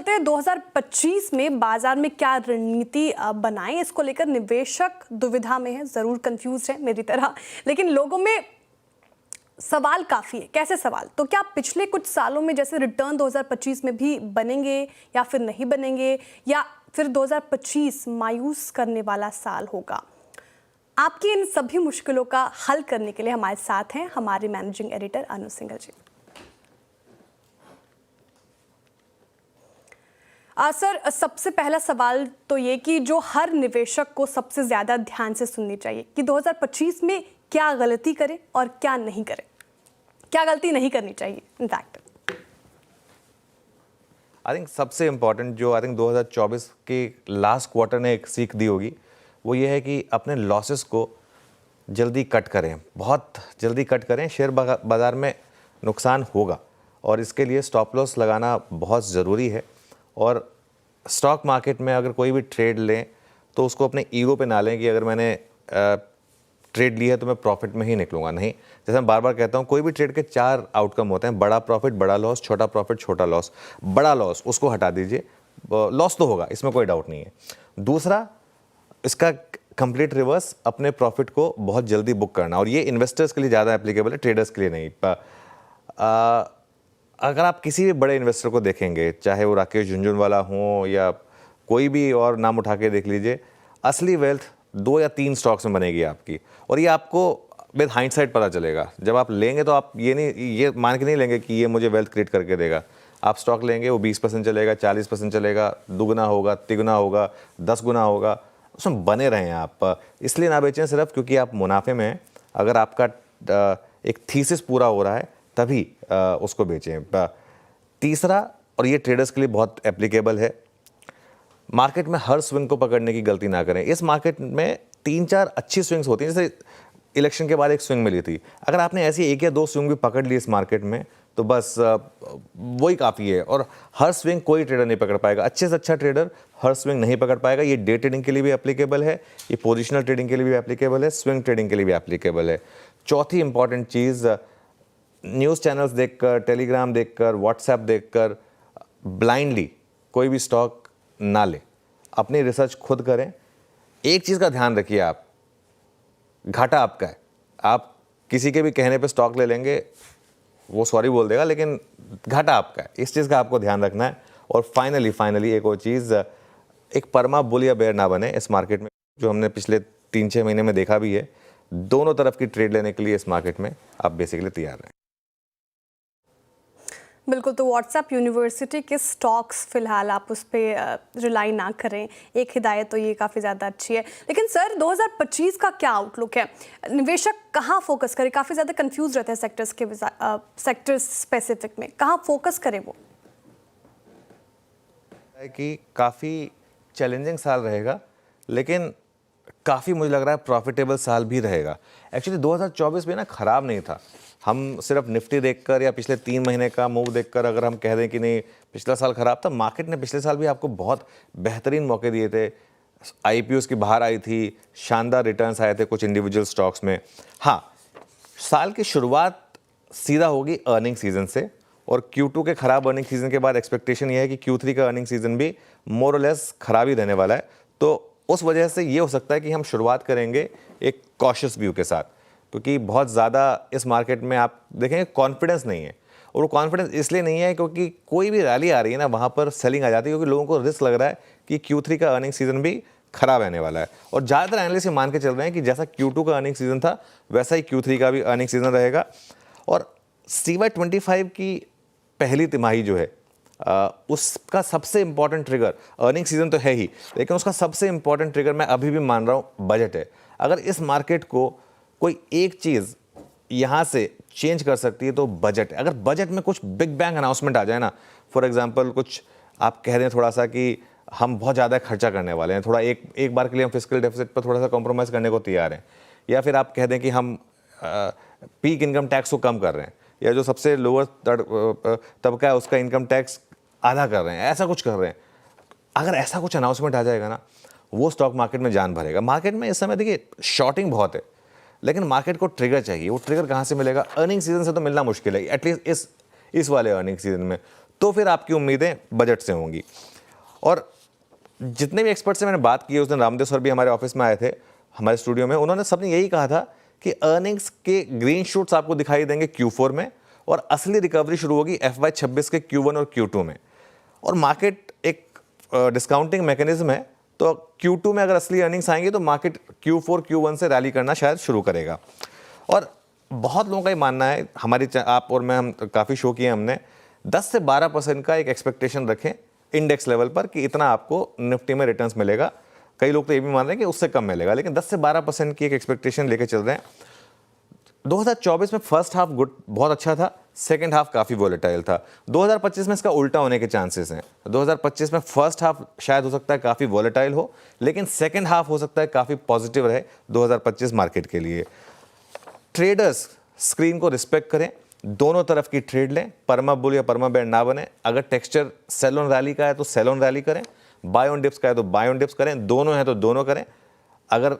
करते हैं 2025 में बाजार में क्या रणनीति बनाएं, इसको लेकर निवेशक दुविधा में है, जरूर कंफ्यूज है मेरी तरह, लेकिन लोगों में सवाल काफ़ी है। कैसे सवाल? तो क्या पिछले कुछ सालों में जैसे रिटर्न 2025 में भी बनेंगे या फिर नहीं बनेंगे, या फिर 2025 मायूस करने वाला साल होगा? आपकी इन सभी मुश्किलों का हल करने के लिए हमारे साथ हैं हमारे मैनेजिंग एडिटर अनु सिंघल जी। सर, सबसे पहला सवाल तो ये कि जो हर निवेशक को सबसे ज़्यादा ध्यान से सुननी चाहिए कि 2025 में क्या गलती करें और क्या नहीं करें, क्या गलती नहीं करनी चाहिए इनफैक्ट। आई थिंक सबसे इम्पॉर्टेंट जो 2024 के लास्ट क्वार्टर ने एक सीख दी होगी वो ये है कि अपने लॉसेस को जल्दी कट करें, बहुत जल्दी कट करें। शेयर बाज़ार में नुकसान होगा और इसके लिए स्टॉप लॉस लगाना बहुत ज़रूरी है। और स्टॉक मार्केट में अगर कोई भी ट्रेड लें तो उसको अपने ईगो पे ना लें कि अगर मैंने ट्रेड ली है तो मैं प्रॉफिट में ही निकलूंगा। नहीं, जैसे मैं बार बार कहता हूँ, कोई भी ट्रेड के 4 आउटकम होते हैं: बड़ा प्रॉफिट, बड़ा लॉस, छोटा प्रॉफिट, छोटा लॉस। बड़ा लॉस उसको हटा दीजिए, लॉस तो होगा, इसमें कोई डाउट नहीं है। दूसरा, इसका कंप्लीट रिवर्स, अपने प्रॉफिट को बहुत जल्दी बुक करना। और ये इन्वेस्टर्स के लिए ज़्यादा एप्लीकेबल है, ट्रेडर्स के लिए नहीं। अगर आप किसी भी बड़े इन्वेस्टर को देखेंगे, चाहे वो राकेश झुनझुनवाला हो या कोई भी और नाम उठा के देख लीजिए, असली वेल्थ 2 या 3 स्टॉक्स में बनेगी आपकी। और ये आपको विद हाइंडसाइट पता चलेगा। जब आप लेंगे तो आप ये मान के नहीं लेंगे कि ये मुझे वेल्थ क्रिएट करके देगा। आप स्टॉक लेंगे, वो 20% चलेगा, 40% चलेगा, दुगना होगा, तिगुना होगा, 10 गुना होगा, उसमें बने रहें आप। इसलिए ना बेचें सिर्फ क्योंकि आप मुनाफे में हैं। अगर आपका एक थीसिस पूरा हो रहा है तभी उसको बेचें। तीसरा, और ये ट्रेडर्स के लिए बहुत एप्लीकेबल है, मार्केट में हर स्विंग को पकड़ने की गलती ना करें। इस मार्केट में 3-4 अच्छी स्विंग्स होती हैं, जैसे इलेक्शन के बाद एक स्विंग मिली थी। अगर आपने ऐसी 1 या 2 स्विंग भी पकड़ ली इस मार्केट में तो बस वही काफ़ी है। और हर स्विंग कोई ट्रेडर नहीं पकड़ पाएगा, अच्छे से अच्छा ट्रेडर हर स्विंग नहीं पकड़ पाएगा। ये डे ट्रेडिंग के लिए भी एप्लीकेबल है, ये पोजिशनल ट्रेडिंग के लिए भी एप्लीकेबल है, स्विंग ट्रेडिंग के लिए भी एप्लीकेबल है। चौथी इंपॉर्टेंट चीज़, न्यूज़ चैनल्स देखकर, टेलीग्राम देखकर, व्हाट्सएप देखकर ब्लाइंडली कोई भी स्टॉक ना ले, अपनी रिसर्च खुद करें। एक चीज़ का ध्यान रखिए, आप घाटा आपका है। आप किसी के भी कहने पे स्टॉक ले लेंगे, वो सॉरी बोल देगा, लेकिन घाटा आपका है। इस चीज़ का आपको ध्यान रखना है। और फाइनली एक और चीज़, एक परमा बुल या बेयर ना बने इस मार्केट में, जो हमने पिछले 3-6 महीने में देखा भी है। दोनों तरफ की ट्रेड लेने के लिए इस मार्केट में आप बेसिकली तैयार रहें। बिल्कुल, तो व्हाट्सएप यूनिवर्सिटी के स्टॉक्स फिलहाल आप उस पर रिलाई ना करें, एक हिदायत तो ये काफ़ी ज़्यादा अच्छी है। लेकिन सर, 2025 का क्या आउटलुक है? निवेशक कहाँ फोकस करे? काफ़ी ज़्यादा कंफ्यूज रहते हैं सेक्टर्स स्पेसिफिक में, कहाँ फोकस करें वो? कि काफ़ी चैलेंजिंग साल रहेगा, लेकिन काफ़ी मुझे लग रहा है प्रॉफिटेबल साल भी रहेगा। एक्चुअली 2024 में ना ख़राब नहीं था। हम सिर्फ निफ्टी देखकर या पिछले 3 महीने का मूव देखकर अगर हम कह दें कि नहीं पिछला साल ख़राब था, मार्केट ने पिछले साल भी आपको बहुत बेहतरीन मौके दिए थे। आईपीओस की बाहर आई थी, शानदार रिटर्न्स आए थे कुछ इंडिविजुअल स्टॉक्स में। हाँ, साल की शुरुआत सीधा होगी अर्निंग सीजन से, और Q2 के ख़राब अर्निंग सीजन के बाद एक्सपेक्टेशन ये है कि Q3 का अर्निंग सीजन भी मोर और लेस ख़राब ही रहने वाला है। तो उस वजह से ये हो सकता है कि हम शुरुआत करेंगे एक कॉशियस व्यू के साथ, क्योंकि बहुत ज़्यादा इस मार्केट में आप देखेंगे कॉन्फिडेंस नहीं है। और वो कॉन्फिडेंस इसलिए नहीं है क्योंकि कोई भी रैली आ रही है ना, वहाँ पर सेलिंग आ जाती है, क्योंकि लोगों को रिस्क लग रहा है कि Q3 का अर्निंग सीजन भी खराब रहने वाला है। और ज़्यादातर एनालिस्ट ये मान के चल रहे हैं कि जैसा Q2 का अर्निंग सीजन था वैसा ही Q3 का भी अर्निंग सीजन रहेगा। और CY25 की पहली तिमाही जो है, उसका सबसे इंपॉर्टेंट ट्रिगर, अर्निंग सीजन तो है ही, लेकिन उसका सबसे इंपॉर्टेंट ट्रिगर मैं अभी भी मान रहा हूँ बजट है। अगर इस मार्केट को कोई एक चीज़ यहाँ से चेंज कर सकती है तो बजट है। अगर बजट में कुछ बिग बैंग अनाउंसमेंट आ जाए ना, फॉर एग्जांपल कुछ आप कह दें थोड़ा सा कि हम बहुत ज़्यादा खर्चा करने वाले हैं, थोड़ा एक बार के लिए हम फिस्कल डेफिसिट पर थोड़ा सा कॉम्प्रोमाइज़ करने को तैयार हैं, या फिर आप कह दें कि हम पीक इनकम टैक्स को कम कर रहे हैं, या जो सबसे लोअर तबका है उसका इनकम टैक्स आधा कर रहे हैं, ऐसा कुछ कर रहे हैं। अगर ऐसा कुछ अनाउंसमेंट आ जाएगा ना, वो स्टॉक मार्केट में जान भरेगा। मार्केट में इस समय देखिए शॉर्टिंग बहुत है, लेकिन मार्केट को ट्रिगर चाहिए। वो ट्रिगर कहाँ से मिलेगा? अर्निंग सीजन से तो मिलना मुश्किल है, एटलीस्ट इस वाले अर्निंग सीजन में। तो फिर आपकी उम्मीदें बजट से होंगी। और जितने भी एक्सपर्ट से मैंने बात की है, उस दिन रामदेव सर भी हमारे ऑफिस में आए थे, हमारे स्टूडियो में, उन्होंने सबने यही कहा था कि अर्निंग्स के ग्रीन शूट्स आपको दिखाई देंगे Q4 में और असली रिकवरी शुरू होगी FY26 के Q1 और Q2 में। और मार्केट एक डिस्काउंटिंग मैकेनिज्म है, तो Q2 में अगर असली अर्निंग्स आएंगी तो मार्केट Q4 Q1 से रैली करना शायद शुरू करेगा। और बहुत लोगों का ये मानना है, हमारी आप और मैं, हम काफ़ी शो किए हमने, 10 से 12% का एक एक्सपेक्टेशन रखें इंडेक्स लेवल पर कि इतना आपको निफ्टी में रिटर्न्स मिलेगा। कई लोग तो ये भी मान रहे हैं कि उससे कम मिलेगा, लेकिन 10 से 12% की एक एक्सपेक्टेशन लेके चल रहे हैं। 2024 में फर्स्ट हाफ बहुत अच्छा था, सेकंड हाफ काफ़ी वोलेटाइल था। 2025 में इसका उल्टा होने के चांसेस हैं। 2025 में फर्स्ट हाफ शायद हो सकता है काफ़ी वोलेटाइल हो, लेकिन सेकंड हाफ हो सकता है काफ़ी पॉजिटिव रहे 2025 मार्केट के लिए। ट्रेडर्स स्क्रीन को रिस्पेक्ट करें, दोनों तरफ की ट्रेड लें, परमा बुल या परमा बेयर ना बने। अगर टेक्सचर सेल ऑन रैली का है तो सेल ऑन रैली करें, बाय ऑन डिप्स का है तो बाय ऑन डिप्स करें, दोनों है तो दोनों करें। अगर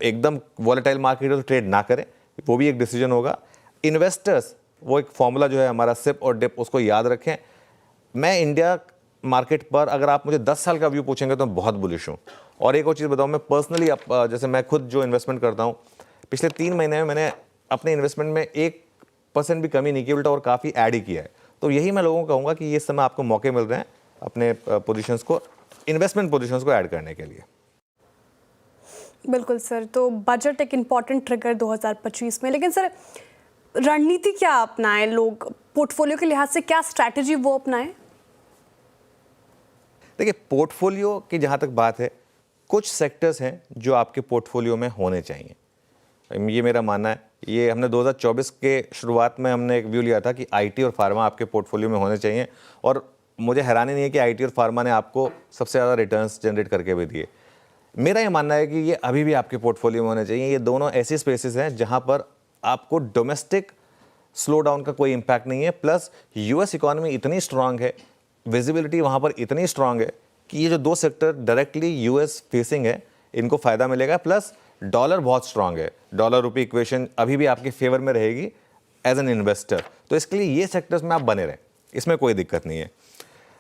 एकदम वॉलेटाइल मार्केट है तो ट्रेड ना करें, वो भी एक डिसीजन होगा। इन्वेस्टर्स, वो एक फॉर्मूला जो है हमारा सिप और डिप, उसको याद रखें। मैं इंडिया मार्केट पर अगर आप मुझे 10 साल का व्यू पूछेंगे तो मैं बहुत बुलिश हूँ। और एक और चीज़ बताऊँ, मैं पर्सनली जैसे मैं खुद जो इन्वेस्टमेंट करता हूँ, पिछले 3 महीने में मैंने अपने इन्वेस्टमेंट में 1% भी कमी नहीं की, उल्टा और काफ़ी ऐड ही किया है। तो यही मैं लोगों को कहूँगा कि ये समय आपको मौके मिल रहे हैं अपने पोजीशंस को, इन्वेस्टमेंट पोजीशंस को ऐड करने के लिए। बिल्कुल सर, तो बजट एक इम्पॉर्टेंट ट्रिगर 2025 में, लेकिन सर रणनीति क्या अपनाएं लोग, पोर्टफोलियो के लिहाज से क्या स्ट्रैटेजी वो अपनाएं? देखिए, पोर्टफोलियो की जहाँ तक बात है, कुछ सेक्टर्स हैं जो आपके पोर्टफोलियो में होने चाहिए, ये मेरा मानना है। ये हमने 2024 के शुरुआत में हमने एक व्यू लिया था कि आईटी और फार्मा आपके पोर्टफोलियो में होने चाहिए, और मुझे हैरानी नहीं है कि आईटी और फार्मा ने आपको सबसे ज़्यादा रिटर्न्स जनरेट करके भी दिए। मेरा ये मानना है कि ये अभी भी आपके पोर्टफोलियो में होने चाहिए। ये दोनों ऐसी स्पेसेस हैं जहाँ पर आपको डोमेस्टिक स्लो डाउन का कोई इम्पैक्ट नहीं है, प्लस यूएस इकॉनमी इतनी स्ट्रांग है, विजिबिलिटी वहाँ पर इतनी स्ट्रांग है कि ये जो दो सेक्टर डायरेक्टली यूएस फेसिंग है, इनको फ़ायदा मिलेगा। प्लस डॉलर बहुत स्ट्रांग है, डॉलर रुपये इक्वेशन अभी भी आपके फेवर में रहेगी एज एन इन्वेस्टर, तो इसके लिए ये सेक्टर्स में आप बने रहें, इसमें कोई दिक्कत नहीं है।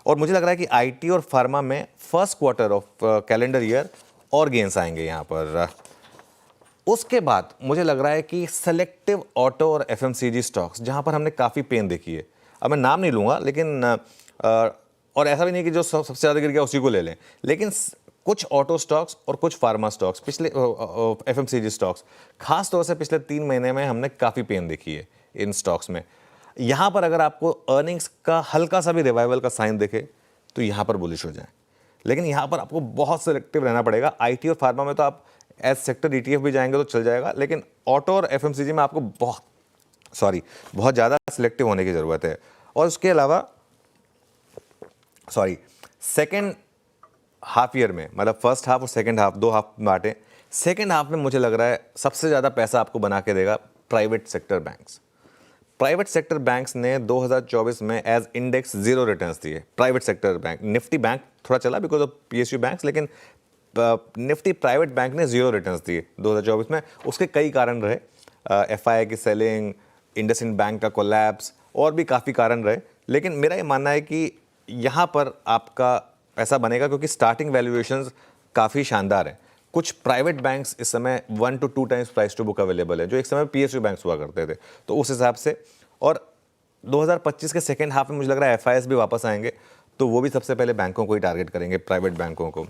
और मुझे लग रहा है कि आईटी और फार्मा में first quarter of calendar year और गेंस आएंगे यहाँ पर। उसके बाद मुझे लग रहा है कि सेलेक्टिव ऑटो और एफएमसीजी स्टॉक्स, जहाँ पर हमने काफ़ी पेन देखी है, अब मैं नाम नहीं लूँगा, लेकिन और ऐसा भी नहीं कि जो सबसे ज़्यादा गिर गया उसी को ले लें, लेकिन कुछ ऑटो स्टॉक्स और कुछ फार्मा स्टॉक्स, पिछले एफएमसीजी स्टॉक्स खास तौर से पिछले 3 महीने में हमने काफ़ी पेन देखी है इन स्टॉक्स में। यहाँ पर अगर आपको अर्निंग्स का हल्का सा भी रिवाइवल का साइन दिखे तो यहाँ पर बुलिश हो जाए, लेकिन यहाँ पर आपको बहुत सिलेक्टिव रहना पड़ेगा। आईटी और फार्मा में तो आप एज सेक्टर ईटीएफ भी जाएंगे तो चल जाएगा, लेकिन ऑटो और एफएमसीजी में आपको बहुत ज़्यादा सिलेक्टिव होने की ज़रूरत है। और उसके अलावा सेकेंड हाफ ईयर में, मतलब फर्स्ट हाफ और सेकेंड हाफ, 2 हाफ बांटें, सेकेंड हाफ में मुझे लग रहा है सबसे ज़्यादा पैसा आपको बना के देगा private sector banks. Private sector banks ने 2024 में एज इंडेक्स 0 रिटर्न्स दिए। Private sector bank, Nifty bank थोड़ा चला बिकॉज ऑफ पीएसयू बैंक्स, लेकिन निफ्टी प्राइवेट बैंक ने 0 रिटर्न्स दिए 2024 में। उसके कई कारण रहे, एफआईआई की सेलिंग, इंडसइंड बैंक का कोलैप्स, और भी काफ़ी कारण रहे। लेकिन मेरा ये मानना है कि यहाँ पर आपका ऐसा बनेगा क्योंकि स्टार्टिंग वैल्यूएशंस काफ़ी शानदार हैं। कुछ प्राइवेट बैंक्स इस समय 1 to 2 times price to book available है, जो एक समय पीएसयू बैंक्स हुआ करते थे, तो उस हिसाब से। और 2025 के सेकेंड हाफ में मुझे लग रहा है एफआईएस भी वापस आएंगे, तो वो भी सबसे पहले बैंकों को ही टारगेट करेंगे, प्राइवेट बैंकों को।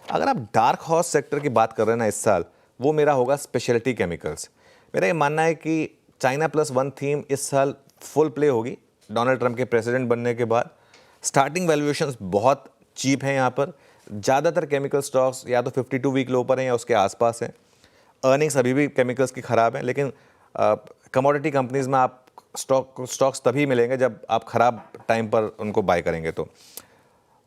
अगर आप डार्क हॉर्स सेक्टर की बात कर रहे हैं ना इस साल, वो मेरा होगा स्पेशलिटी केमिकल्स। मेरा ये मानना है कि चाइना +1 थीम इस साल फुल प्ले होगी डोनाल्ड ट्रंप के प्रेसिडेंट बनने के बाद। स्टार्टिंग वैल्यूएशंस बहुत चीप हैं यहाँ पर, ज़्यादातर केमिकल स्टॉक्स या तो 52 वीक लो पर हैं या उसके आसपास हैं। अर्निंग्स अभी भी केमिकल्स की ख़राब हैं, लेकिन कमोडिटी कंपनीज़ में आप स्टॉक्स तभी मिलेंगे जब आप ख़राब टाइम पर उनको बाय करेंगे तो।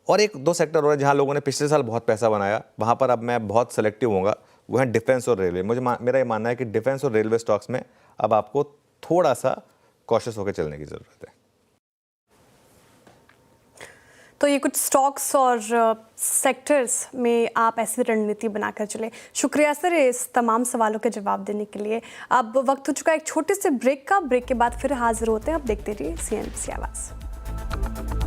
और 1-2 सेक्टर और जहाँ लोगों ने पिछले साल बहुत पैसा बनाया, वहाँ पर अब मैं बहुत सेलेक्टिव होऊंगा, वो है डिफेंस और रेलवे। मेरा ये मानना है कि डिफेंस और रेलवे स्टॉक्स में अब आपको थोड़ा सा कॉशियस होकर चलने की ज़रूरत है। तो ये कुछ स्टॉक्स और सेक्टर्स में आप ऐसी रणनीति बनाकर चले। शुक्रिया सर इस तमाम सवालों के जवाब देने के लिए। अब वक्त हो चुका है एक छोटे से ब्रेक का। ब्रेक के बाद फिर हाजिर होते हैं। अब देखते रहिए CNBC आवाज़।